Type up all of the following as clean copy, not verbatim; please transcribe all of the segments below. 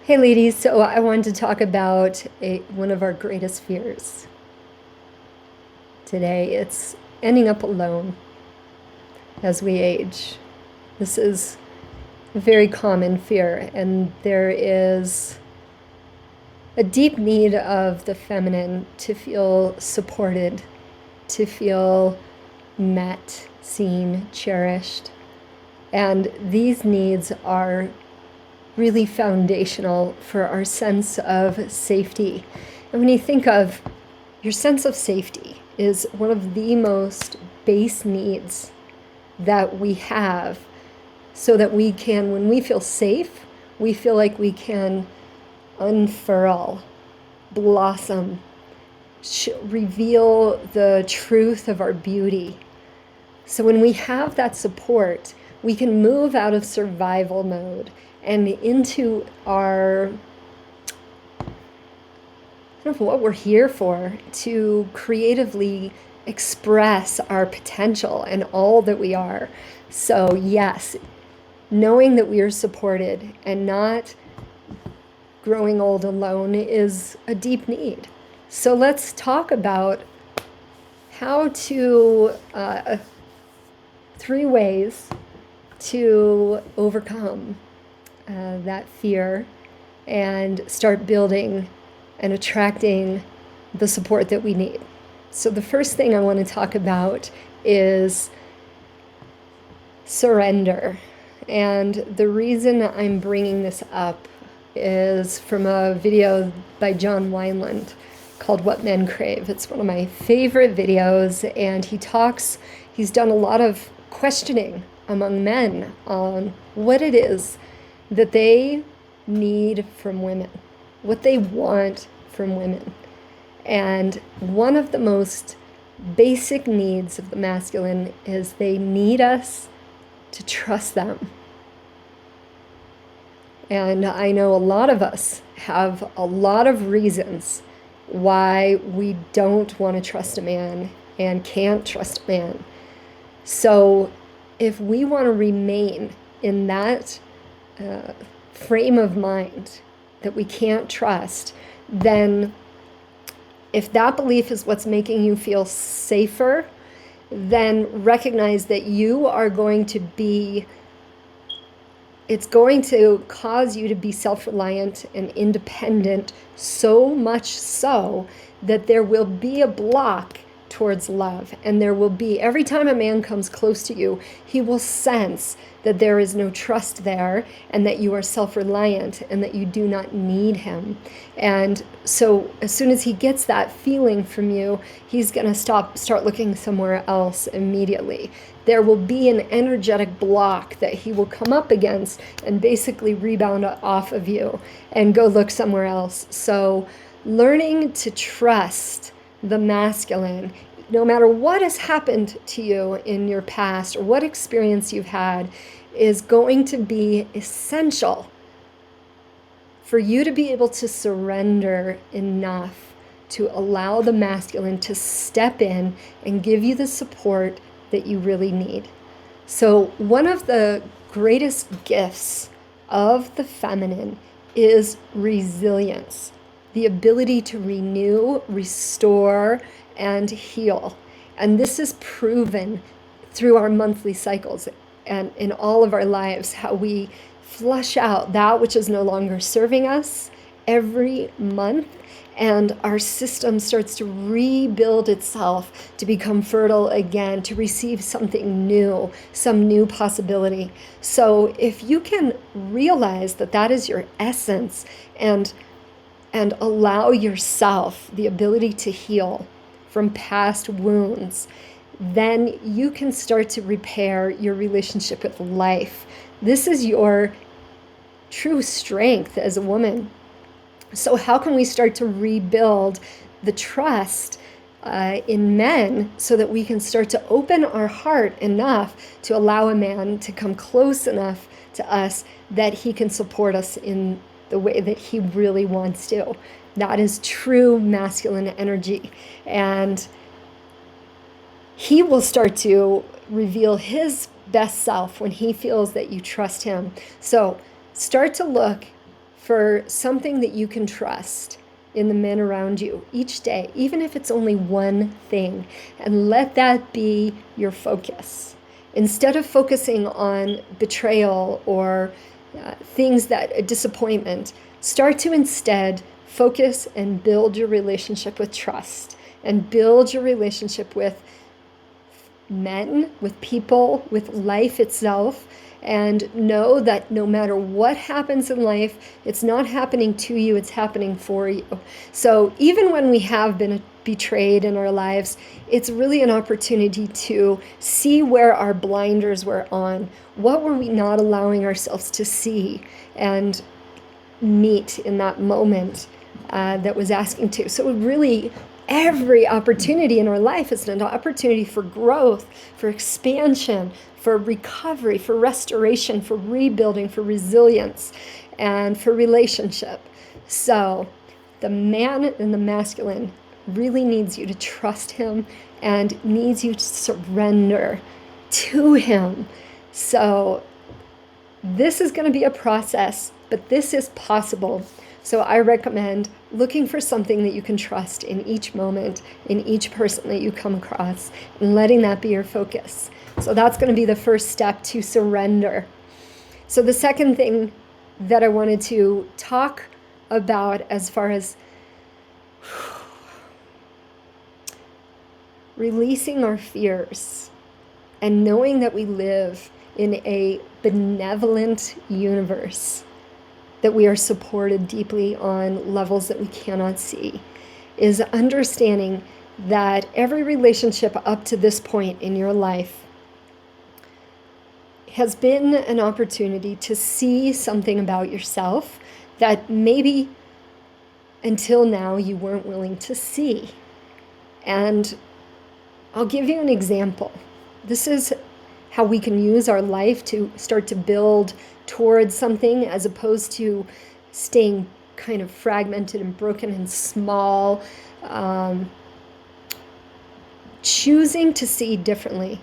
Hey ladies, so I wanted to talk about one of our greatest fears today. It's ending up alone as we age. This is a very common fear, and there is a deep need of the feminine to feel supported, to feel met, seen, cherished. And these needs are really foundational for our sense of safety. And when you think of your sense of safety is one of the most base needs that we have so that we can, when we feel safe, we feel like we can unfurl, blossom, reveal the truth of our beauty. So when we have that support, we can move out of survival mode and into our kind of what we're here for, to creatively express our potential and all that we are. So yes, knowing that we are supported and not growing old alone is a deep need. So let's talk about how to, 3 ways to overcome that fear and start building and attracting the support that we need. So the first thing I want to talk about is surrender. And the reason I'm bringing this up is from a video by John Wineland called What Men Crave. It's one of my favorite videos, and he's done a lot of questioning among men on what it is that they need from women, what they want from women. And one of the most basic needs of the masculine is they need us to trust them. And I know a lot of us have a lot of reasons why we don't want to trust a man and can't trust a man. So if we want to remain in that frame of mind that we can't trust, then if that belief is what's making you feel safer, then recognize that you are going to be, it's going to cause you to be self-reliant and independent, so much so that there will be a block towards love. And there will be, every time a man comes close to you, he will sense that there is no trust there, and that you are self-reliant, and that you do not need him. And so as soon as he gets that feeling from you, he's going to start looking somewhere else immediately. There will be an energetic block that he will come up against and basically rebound off of you and go look somewhere else. So learning to trust the masculine, no matter what has happened to you in your past or what experience you've had, is going to be essential for you to be able to surrender enough to allow the masculine to step in and give you the support that you really need. So one of the greatest gifts of the feminine is resilience, the ability to renew, restore, and heal. And this is proven through our monthly cycles and in all of our lives, how we flush out that which is no longer serving us every month, and our system starts to rebuild itself to become fertile again, to receive something new, some new possibility. So if you can realize that that is your essence, and allow yourself the ability to heal from past wounds, then you can start to repair your relationship with life. This is your true strength as a woman. So how can we start to rebuild the trust in men so that we can start to open our heart enough to allow a man to come close enough to us that he can support us in the way that he really wants to? That is true masculine energy. And he will start to reveal his best self when he feels that you trust him. So start to look for something that you can trust in the men around you each day, even if it's only one thing, and let that be your focus. Instead of focusing on betrayal or things that disappointment, start to instead focus and build your relationship with trust and build your relationship with men, with people, with life itself, and know that no matter what happens in life, it's not happening to you, it's happening for you. So even when we have been betrayed in our lives, it's really an opportunity to see where our blinders were on. What were we not allowing ourselves to see and meet in that moment that was asking to? So it really, every opportunity in our life is an opportunity for growth, for expansion, for recovery, for restoration, for rebuilding, for resilience, and for relationship. So the man and the masculine really needs you to trust him and needs you to surrender to him. So this is going to be a process, but this is possible. So I recommend looking for something that you can trust in each moment, in each person that you come across, and letting that be your focus. So that's going to be the first step, to surrender. So the second thing that I wanted to talk about as far as releasing our fears and knowing that we live in a benevolent universe, that we are supported deeply on levels that we cannot see, is understanding that every relationship up to this point in your life has been an opportunity to see something about yourself that maybe until now you weren't willing to see. And I'll give you an example. This is how we can use our life to start to build towards something, as opposed to staying kind of fragmented and broken and small. Choosing to see differently.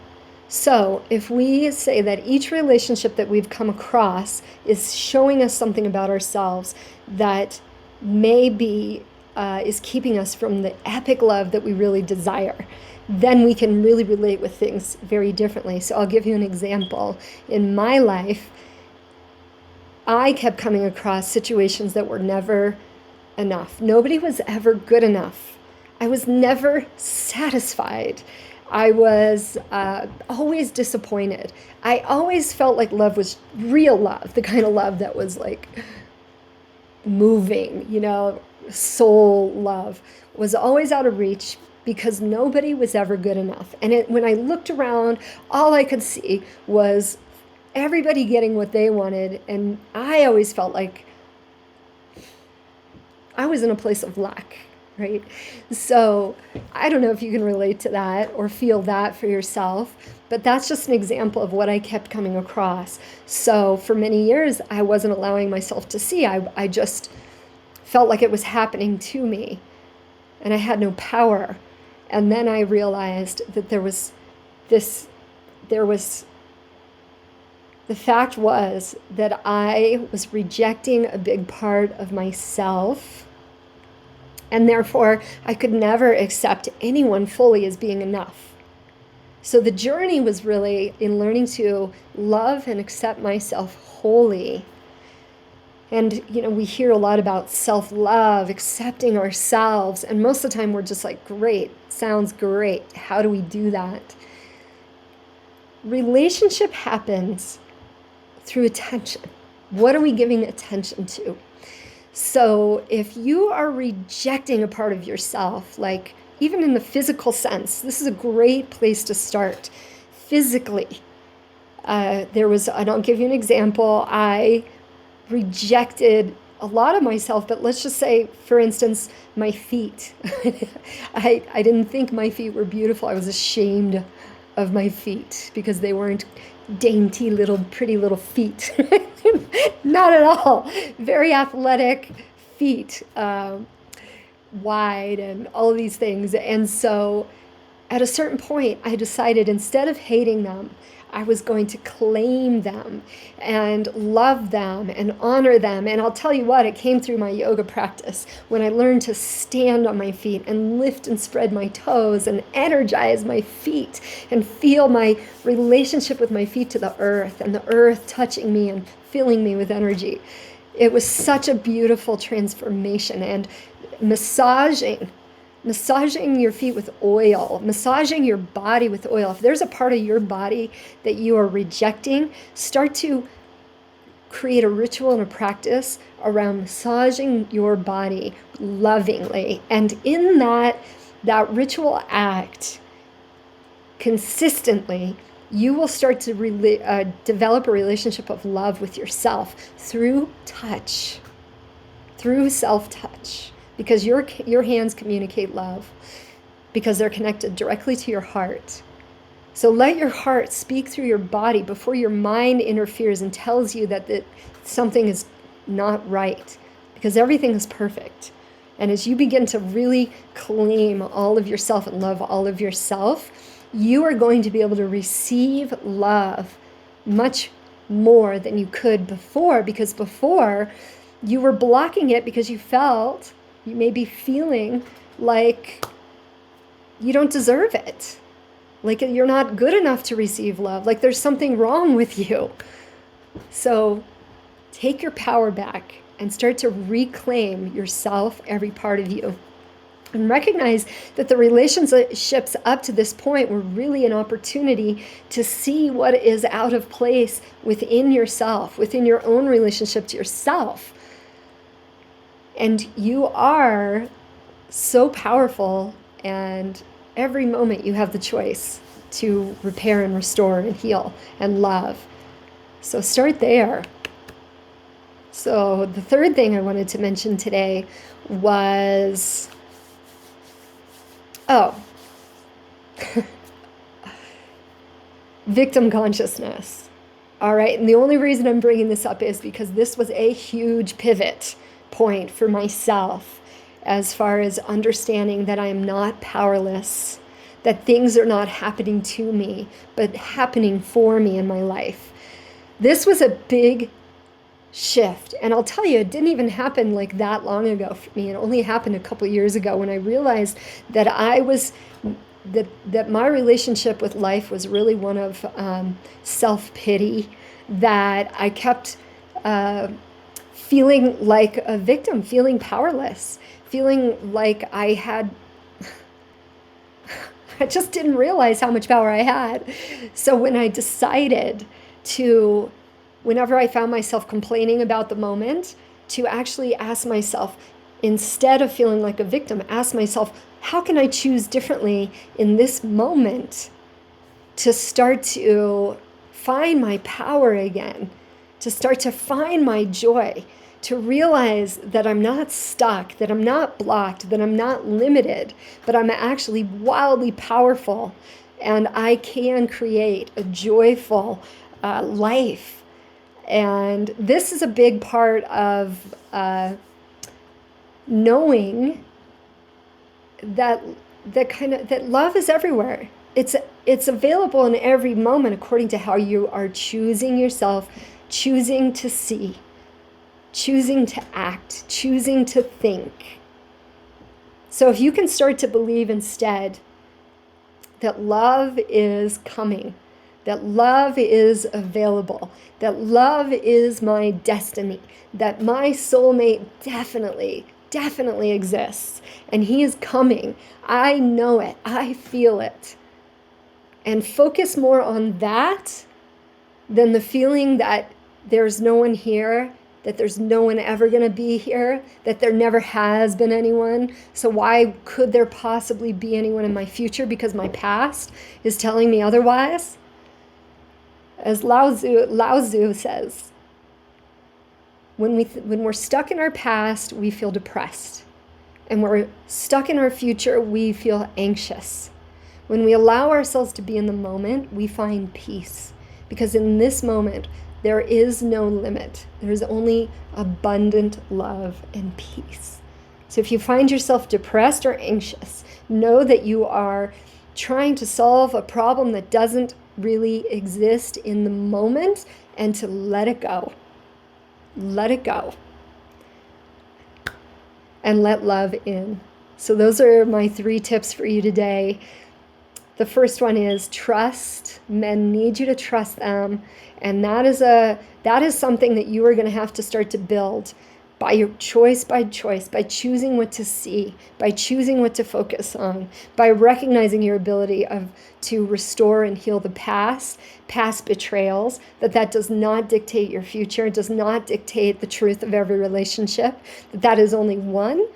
So if we say that each relationship that we've come across is showing us something about ourselves that maybe is keeping us from the epic love that we really desire, then we can really relate with things very differently. So I'll give you an example. In my life, I kept coming across situations that were never enough. Nobody was ever good enough. I was never satisfied. I was always disappointed. I always felt like love was real love, the kind of love that was like moving, soul love, was always out of reach because nobody was ever good enough. And when I looked around, all I could see was everybody getting what they wanted. And I always felt like I was in a place of lack, right? So I don't know if you can relate to that or feel that for yourself, but that's just an example of what I kept coming across. So for many years, I wasn't allowing myself to see. I just felt like it was happening to me and I had no power. And then I realized that the fact was that I was rejecting a big part of myself, and therefore I could never accept anyone fully as being enough. So the journey was really in learning to love and accept myself wholly. And, we hear a lot about self-love, accepting ourselves. And most of the time we're just like, great, sounds great. How do we do that? Relationship happens through attention. What are we giving attention to? So if you are rejecting a part of yourself, like even in the physical sense, this is a great place to start. Physically, and I'll give you an example. I rejected a lot of myself, but let's just say, for instance, my feet. I didn't think my feet were beautiful. I was ashamed of my feet because they weren't dainty little pretty little feet. Not at all. Very athletic feet, wide and all of these things. And so at a certain point I decided, instead of hating them, I was going to claim them and love them and honor them. And I'll tell you what, it came through my yoga practice when I learned to stand on my feet and lift and spread my toes and energize my feet and feel my relationship with my feet to the earth and the earth touching me and filling me with energy. It was such a beautiful transformation. And massaging your feet with oil, massaging your body with oil. If there's a part of your body that you are rejecting, start to create a ritual and a practice around massaging your body lovingly. And in that ritual act, consistently, you will start to develop a relationship of love with yourself through touch, through self-touch. Because your hands communicate love, because they're connected directly to your heart. So let your heart speak through your body before your mind interferes and tells you that something is not right, because everything is perfect. And as you begin to really claim all of yourself and love all of yourself, you are going to be able to receive love much more than you could before, because before you were blocking it because you may be feeling like you don't deserve it, like you're not good enough to receive love, like there's something wrong with you. So take your power back and start to reclaim yourself, every part of you, and recognize that the relationships up to this point were really an opportunity to see what is out of place within yourself, within your own relationship to yourself. And you are so powerful, and every moment you have the choice to repair and restore and heal and love. So start there. So the third thing I wanted to mention today was, victim consciousness. All right. And the only reason I'm bringing this up is because this was a huge pivot point for myself, as far as understanding that I am not powerless, that things are not happening to me, but happening for me in my life. This was a big shift. And I'll tell you, it didn't even happen like that long ago for me. It only happened a couple years ago when I realized that that my relationship with life was really one of self-pity, that I kept feeling like a victim, feeling powerless, feeling like I just didn't realize how much power I had. So when I decided to, whenever I found myself complaining about the moment, to actually ask myself, instead of feeling like a victim, ask myself, how can I choose differently in this moment to start to find my power again, to start to find my joy, to realize that I'm not stuck, that I'm not blocked, that I'm not limited, but I'm actually wildly powerful, and I can create a joyful life. And this is a big part of knowing that love is everywhere. It's available in every moment according to how you are choosing yourself, choosing to see, choosing to act, choosing to think. So if you can start to believe instead that love is coming, that love is available, that love is my destiny, that my soulmate definitely exists, and he is coming. I know it. I feel it. And focus more on that than the feeling that there's no one here, that there's no one ever going to be here, that there never has been anyone. So why could there possibly be anyone in my future? Because my past is telling me otherwise. As Lao Tzu says, when we're stuck in our past, we feel depressed. And we're stuck in our future, we feel anxious. When we allow ourselves to be in the moment, we find peace. Because in this moment, there is no limit. There is only abundant love and peace. So if you find yourself depressed or anxious, know that you are trying to solve a problem that doesn't really exist in the moment and to let it go. Let it go. And let love in. So those are my 3 tips for you today. The first one is trust. Men need you to trust them. And that is something that you are going to have to start to build by your choice, by choosing what to see, by choosing what to focus on, by recognizing your ability to restore and heal the past betrayals, that does not dictate your future, does not dictate the truth of every relationship, that is only one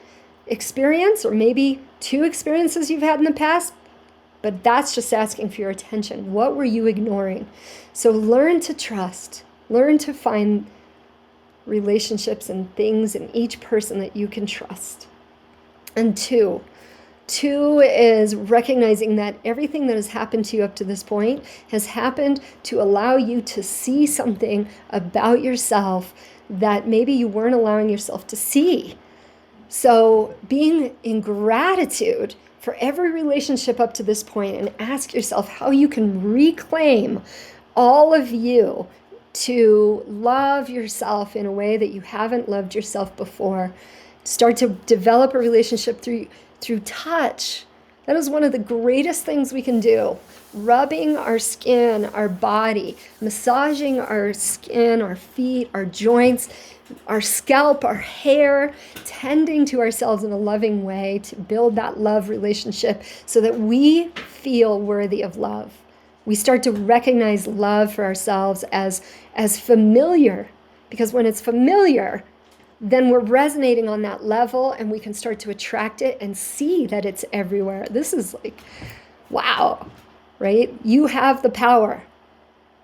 experience or maybe 2 experiences you've had in the past, but that's just asking for your attention. What were you ignoring? So learn to trust, learn to find relationships and things in each person that you can trust. And two is recognizing that everything that has happened to you up to this point has happened to allow you to see something about yourself that maybe you weren't allowing yourself to see. So being in gratitude for every relationship up to this point, and ask yourself how you can reclaim all of you to love yourself in a way that you haven't loved yourself before. Start to develop a relationship through touch. That is one of the greatest things we can do. Rubbing our skin, our body, massaging our skin, our feet, our joints, our scalp, our hair, tending to ourselves in a loving way to build that love relationship so that we feel worthy of love. We start to recognize love for ourselves as familiar, because when it's familiar, then we're resonating on that level and we can start to attract it and see that it's everywhere. This is like, wow, right? You have the power.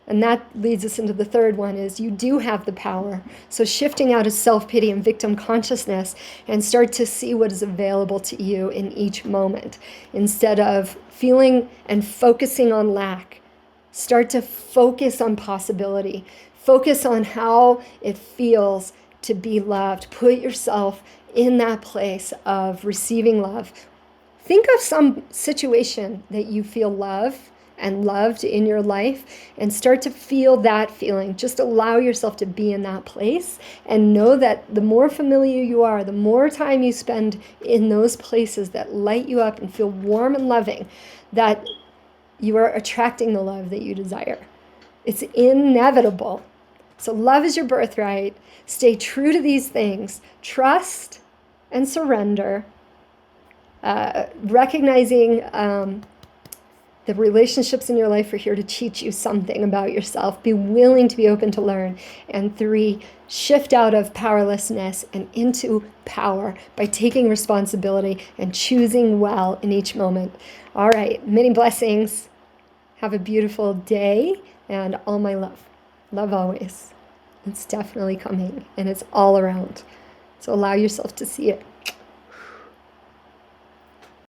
And that leads us into the third one is you do have the power. So shifting out of self-pity and victim consciousness and start to see what is available to you in each moment. Instead of feeling and focusing on lack, start to focus on possibility. Focus on how it feels to be loved. Put yourself in that place of receiving love. Think of some situation that you feel love and loved in your life and start to feel that feeling. Just allow yourself to be in that place and know that the more familiar you are, the more time you spend in those places that light you up and feel warm and loving, that you are attracting the love that you desire. It's inevitable. So love is your birthright. Stay true to these things. Trust and surrender. Recognizing the relationships in your life are here to teach you something about yourself. Be willing to be open to learn. And 3, shift out of powerlessness and into power by taking responsibility and choosing well in each moment. All right, many blessings. Have a beautiful day and all my love. Love always. It's definitely coming and it's all around. So allow yourself to see it.